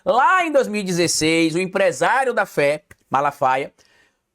Lá em 2016, o empresário da fé, Malafaia,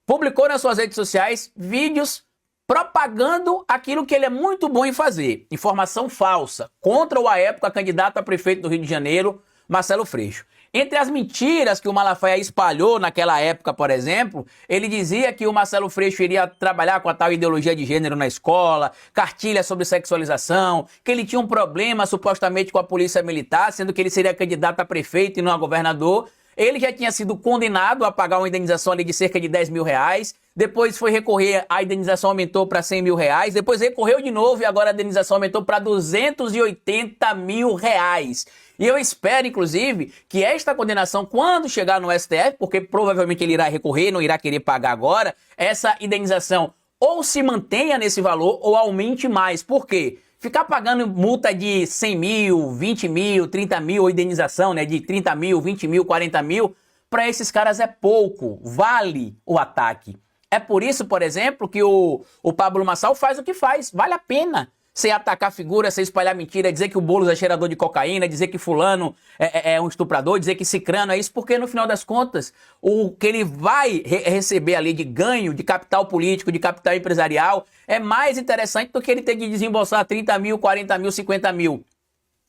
publicou nas suas redes sociais vídeos propagando aquilo que ele é muito bom em fazer, informação falsa, contra o, à época, candidato a prefeito do Rio de Janeiro, Marcelo Freixo. Entre as mentiras que o Malafaia espalhou naquela época, por exemplo, ele dizia que o Marcelo Freixo iria trabalhar com a tal ideologia de gênero na escola, cartilha sobre sexualização, que ele tinha um problema supostamente com a polícia militar, sendo que ele seria candidato a prefeito e não a governador. Ele já tinha sido condenado a pagar uma indenização ali de cerca de 10 mil reais, depois foi recorrer, a indenização aumentou para 100 mil reais, depois recorreu de novo e agora a indenização aumentou para 280 mil reais. E eu espero, inclusive, que esta condenação, quando chegar no STF, porque provavelmente ele irá recorrer, não irá querer pagar agora, essa indenização ou se mantenha nesse valor ou aumente mais. Por quê? Ficar pagando multa de 100 mil, 20 mil, 30 mil, ou indenização, né, de 30 mil, 20 mil, 40 mil, para esses caras é pouco, vale o ataque. É por isso, por exemplo, que o Pablo Marçal faz o que faz, vale a pena. Sem atacar figura, sem espalhar mentira, dizer que o Boulos é cheirador de cocaína, dizer que fulano é um estuprador, dizer que cicrano é isso, porque no final das contas, o que ele vai receber ali de ganho, de capital político, de capital empresarial, é mais interessante do que ele ter de desembolsar 30 mil, 40 mil, 50 mil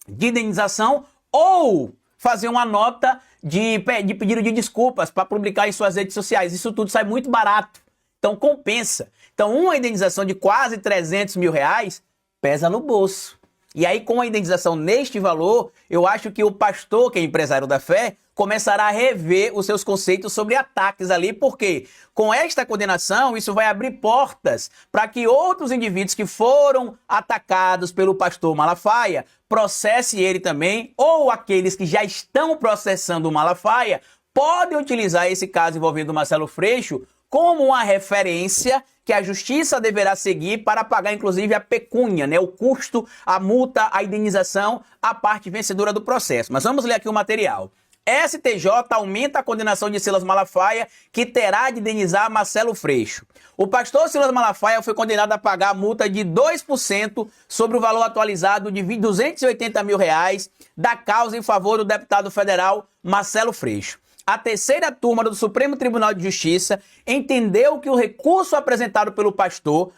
de indenização ou fazer uma nota de pedido de desculpas para publicar em suas redes sociais. Isso tudo sai muito barato, então compensa. Então uma indenização de quase 300 mil reais pesa no bolso. E aí, com a indenização neste valor, eu acho que o pastor, que é empresário da fé, começará a rever os seus conceitos sobre ataques ali, porque com esta condenação, isso vai abrir portas para que outros indivíduos que foram atacados pelo pastor Malafaia processem ele também, ou aqueles que já estão processando o Malafaia podem utilizar esse caso envolvendo o Marcelo Freixo como uma referência que a justiça deverá seguir para pagar, inclusive, a pecúnia, né? O custo, a multa, a indenização, a parte vencedora do processo. Mas vamos ler aqui o material. STJ aumenta a condenação de Silas Malafaia, que terá de indenizar Marcelo Freixo. O pastor Silas Malafaia foi condenado a pagar a multa de 2% sobre o valor atualizado de 280 mil reais da causa em favor do deputado federal Marcelo Freixo. A terceira turma do Supremo Tribunal de Justiça entendeu que o recurso apresentado pelo pastor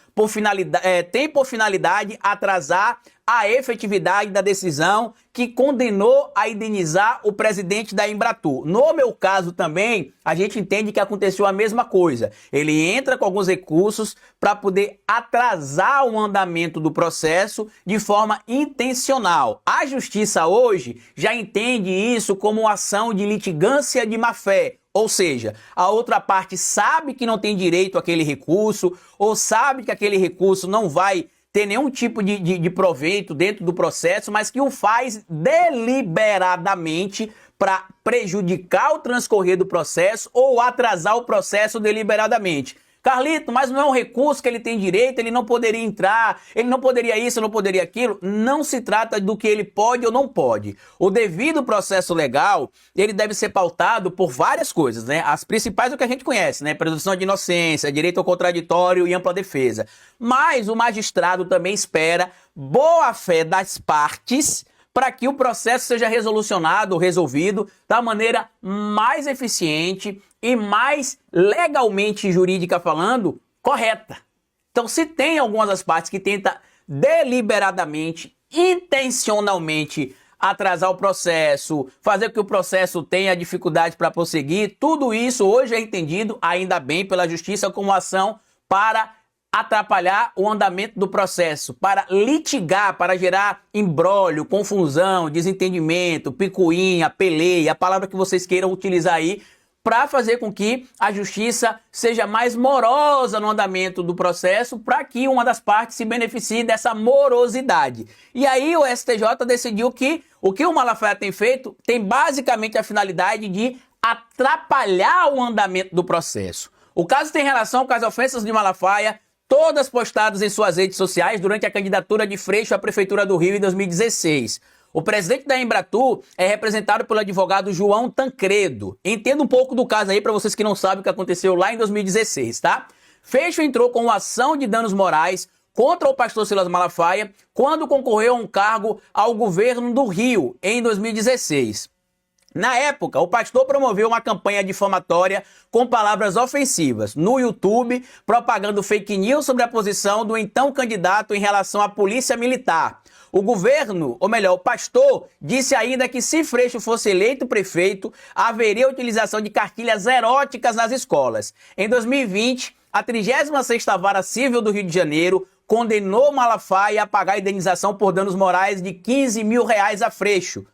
tem por finalidade atrasar a efetividade da decisão que condenou a indenizar o presidente da Embratur. No meu caso também, a gente entende que aconteceu a mesma coisa. Ele entra com alguns recursos para poder atrasar o andamento do processo de forma intencional. A justiça hoje já entende isso como ação de litigância de má-fé. Ou seja, a outra parte sabe que não tem direito àquele recurso, ou sabe que aquele recurso não vai ter nenhum tipo de proveito dentro do processo, mas que o faz deliberadamente para prejudicar o transcorrer do processo ou atrasar o processo deliberadamente. Carlito, mas não é um recurso que ele tem direito, ele não poderia entrar, ele não poderia isso, não poderia aquilo. Não se trata do que ele pode ou não pode. O devido processo legal, ele deve ser pautado por várias coisas, né? As principais é o que a gente conhece, né? Presunção de inocência, direito ao contraditório e ampla defesa. Mas o magistrado também espera boa-fé das partes para que o processo seja resolucionado ou resolvido da maneira mais eficiente e mais legalmente jurídica falando, correta. Então, se tem algumas das partes que tenta deliberadamente, intencionalmente atrasar o processo, fazer com que o processo tenha dificuldade para prosseguir, tudo isso hoje é entendido, ainda bem, pela justiça como ação para atrapalhar o andamento do processo, para litigar, para gerar imbróglio, confusão, desentendimento, picuinha, peleia, a palavra que vocês queiram utilizar aí, para fazer com que a justiça seja mais morosa no andamento do processo, para que uma das partes se beneficie dessa morosidade. E aí o STJ decidiu que o que o Malafaia tem feito tem basicamente a finalidade de atrapalhar o andamento do processo. O caso tem relação com as ofensas de Malafaia, todas postadas em suas redes sociais durante a candidatura de Freixo à Prefeitura do Rio em 2016. O presidente da Embratur é representado pelo advogado João Tancredo. Entenda um pouco do caso aí para vocês que não sabem o que aconteceu lá em 2016, tá? Freixo entrou com uma ação de danos morais contra o pastor Silas Malafaia quando concorreu a um cargo ao governo do Rio em 2016. Na época, o pastor promoveu uma campanha difamatória com palavras ofensivas no YouTube, propagando fake news sobre a posição do então candidato em relação à polícia militar. O governo, ou melhor, o pastor, disse ainda que se Freixo fosse eleito prefeito, haveria utilização de cartilhas eróticas nas escolas. Em 2020, a 36ª Vara Civil do Rio de Janeiro condenou Malafaia a pagar a indenização por danos morais de R$ 15 mil a Freixo.